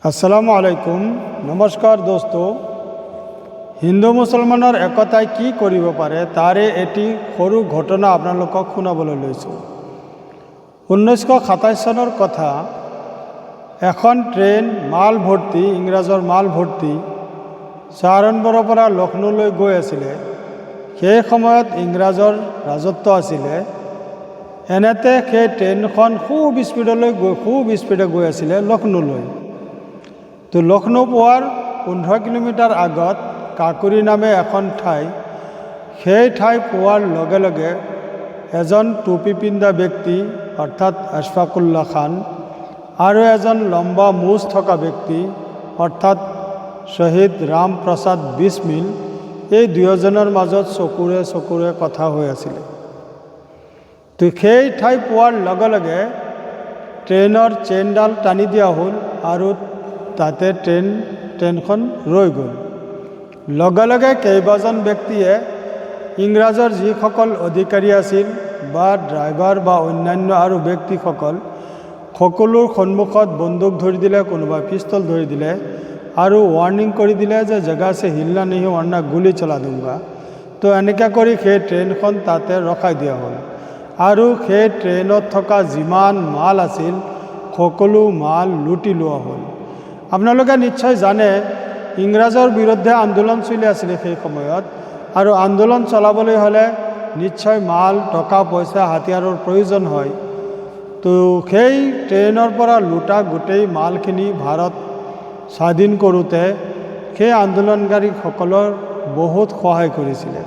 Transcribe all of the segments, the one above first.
আসসালামু আলাইকুম। নমস্কাৰ দোস্ত। হিন্দু মুছলমানৰ একতাই কি কৰিব পাৰে তাৰে এটি সৰু ঘটনা আপোনালোকক শুনাবলৈ লৈছোঁ। 1927 চনৰ কথা। এখন ট্ৰেইন মাল ভৰ্তি, ইংৰাজৰ মাল ভৰ্তি সাহাৰণপুৰৰ পৰা লক্ষ্ণৌলৈ গৈ আছিলে। সেই সময়ত ইংৰাজৰ ৰাজত্ব আছিলে। এনেতে সেই ট্ৰেইনখন খুব স্পীডে গৈ আছিলে লক্ষ্ণৌলৈ। তো লক্ষ্ণৌ পোৱাৰ 15 কিলোমিটাৰ আগত কাকুৰি নামে এখন ঠাই। সেই ঠাই পোৱাৰ লগে লগে এজন টুপি পিন্ধা ব্যক্তি অৰ্থাৎ আশফাকুল্লাহ খান আৰু এজন লম্বা মুছ থকা ব্যক্তি অৰ্থাৎ শ্বহীদ ৰাম প্ৰসাদ বিছমিল, এই দুয়োজনৰ মাজত চকুৰে কথা হৈ আছিলে। তো সেই ঠাই পোৱাৰ লগে লগে ট্ৰেইনৰ চেইনডাল টানি দিয়া হ'ল আৰু তাতে ট্ৰেইনখন ৰৈ গ'ল। লগে লগে কেইবাজন ব্যক্তিয়ে ইংৰাজৰ যিসকল অধিকাৰী আছিল বা ড্ৰাইভাৰ বা অন্যান্য আৰু ব্যক্তিসকল সকলোৰ সন্মুখত বন্দুক ধৰি দিলে, কোনোবাই পিস্তল ধৰি দিলে আৰু ৱাৰ্ণিং কৰি দিলে যে জেগা আছে হিলনা নেহি ৱৰ্ণা গুলি চলা দুংগা। তো এনেকৈ কৰি সেই ট্ৰেইনখন তাতে ৰখাই দিয়া হ'ল আৰু সেই ট্ৰেইনত থকা যিমান মাল আছিল সকলো মাল লুটি লোৱা হ'ল। আপোনালোকে নিশ্চয় জানে ইংৰাজৰ বিৰুদ্ধে আন্দোলন চলি আছিলে সেই সময়ত, আৰু আন্দোলন চলাবলৈ হ'লে নিশ্চয় মাল, টকা পইচা, হাতিয়াৰৰ প্ৰয়োজন হয়। তো সেই ট্ৰেইনৰ পৰা লুটা গোটেই মালখিনি ভাৰত স্বাধীন কৰোঁতে সেই আন্দোলনকাৰীসকলৰ বহুত সহায় কৰিছিলে।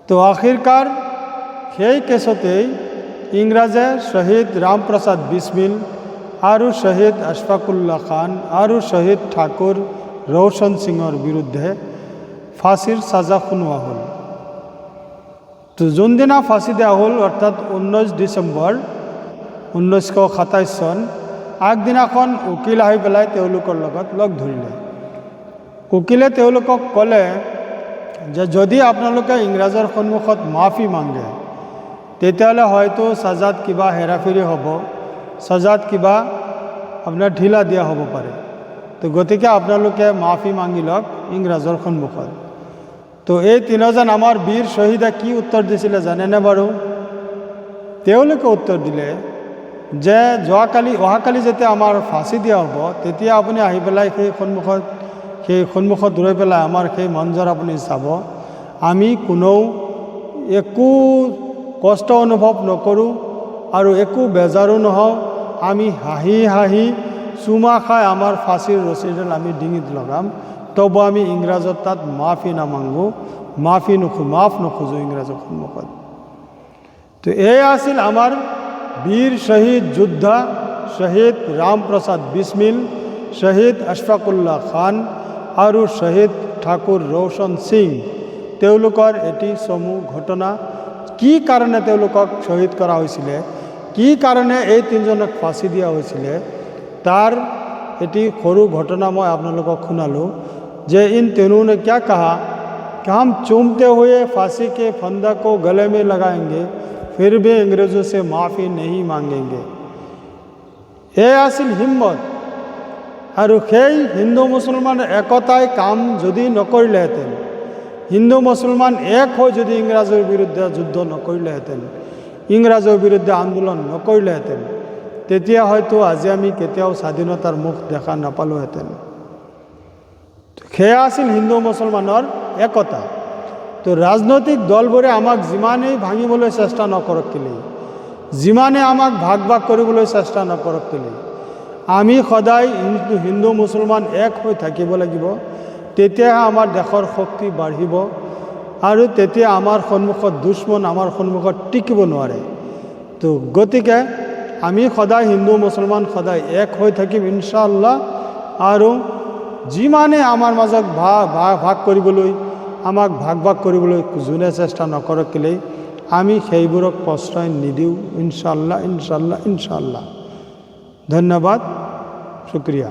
তো আখিৰকাৰ সেই কেছতেই ইংৰাজে শ্বহীদ ৰাম প্ৰসাদ বিছমিল আৰু শ্বহীদ আশফাকুল্লাহ খান আৰু শ্বহীদ ঠাকুৰ ৰৌশন সিঙৰ বিৰুদ্ধে ফাঁচীৰ সাজা শুনোৱা হ'ল। তো যোনদিনা ফাঁচি দিয়া হ'ল অৰ্থাৎ 19 ডিচেম্বৰ 1927 চন, আগদিনাখন উকিল আহি পেলাই তেওঁলোকৰ লগত লগ ধৰিলে। উকিলে তেওঁলোকক ক'লে যে যদি আপোনালোকে ইংৰাজৰ সন্মুখত মাফি মাগে তেতিয়াহ'লে হয়তো সাজাত কিবা হেৰাফেৰি হ'ব, সাজাত কিবা আপোনাৰ ঢিলা দিয়া হ'ব পাৰে। তো গতিকে আপোনালোকে মাফি মাগি লওক ইংৰাজৰ সন্মুখত। তো এই তিনিজন আমাৰ বীৰ শ্বহীদে কি উত্তৰ দিছিলে জানেনে বাৰু? তেওঁলোকে উত্তৰ দিলে যে অহাকালি যেতিয়া আমাৰ ফাঁচি দিয়া হ'ব তেতিয়া আপুনি আহি পেলাই সেই সন্মুখত ৰৈ পেলাই আমাৰ সেই মঞ্জৰ আপুনি চাব। আমি কোনেও একো কষ্ট অনুভৱ নকৰোঁ আৰু একো বেজাৰো নহওঁ। আমি হাঁহি হাঁহি চুমা খাই আমাৰ ফাঁচীৰ ৰছীডাল আমি ডিঙিত লগাম, তবু আমি ইংৰাজৰ তাত মাফি নামাগো, মাফ নোখোজোঁ ইংৰাজৰ সন্মুখত। তো এই আছিল আমাৰ বীৰ শ্বহীদ যোদ্ধা শ্বহীদ ৰাম প্ৰসাদ বিছমিল, শ্বহীদ আশফাকুল্লাহ খান আৰু শ্বহীদ ঠাকুৰ ৰৌশন সিং। তেওঁলোকৰ এটি চমু ঘটনা। কি কাৰণে তেওঁলোকক শ্বহীদ কৰা হৈছিলে, কি কাৰণে এই তিনিজনক ফাঁচি দিয়া হৈছিলে, তাৰ এটি সৰু ঘটনা মই আপোনালোকক শুনালোঁ যে इन तीनों ने क्या कहा कि हम चूमते हुए फांसी के फंदा को गले में लगाएंगे, फिर भी अंग्रेजों से माफ़ी नहीं मांगेंगे। এই আছিল হিম্মত। আৰু সেই হিন্দু মুছলমান একতাই কাম যদি নকৰিলেহেঁতেন, হিন্দু মুছলমান এক হৈ যদি ইংৰাজৰ বিৰুদ্ধে যুদ্ধ নকৰিলেহেঁতেন, ইংৰাজৰ বিৰুদ্ধে আন্দোলন নকৰিলেহেঁতেন, তেতিয়া হয়তো আজি আমি কেতিয়াও স্বাধীনতাৰ মুখ দেখা নাপালোহেঁতেন। সেয়া আছিল হিন্দু মুছলমানৰ একতা। তো ৰাজনৈতিক দলবোৰে আমাক যিমানেই ভাঙিবলৈ চেষ্টা নকৰক কেলেই, যিমানে আমাক ভাগ কৰিবলৈ চেষ্টা নকৰক কেলেই, আমি সদায় হিন্দু মুছলমান এক হৈ থাকিব লাগিব। তেতিয়াহে আমাৰ দেশৰ শক্তি বাঢ়িব আৰু তেতিয়া আমাৰ সন্মুখত দুশ্মন আমাৰ সন্মুখত টিকিব নোৱাৰে। তো গতিকে আমি সদায় হিন্দু মুছলমান সদায় এক হৈ থাকিম ইনশাআল্লাহ। আৰু যিমানে আমাৰ মাজত ভাগ কৰিবলৈ, আমাক ভাগ কৰিবলৈ যোনে চেষ্টা নকৰক কেলেই, আমি সেইবোৰক প্ৰশ্ৰয় নিদিওঁ ইনশাআল্লাহ। ধন্যবাদ, শুক্ৰিয়া।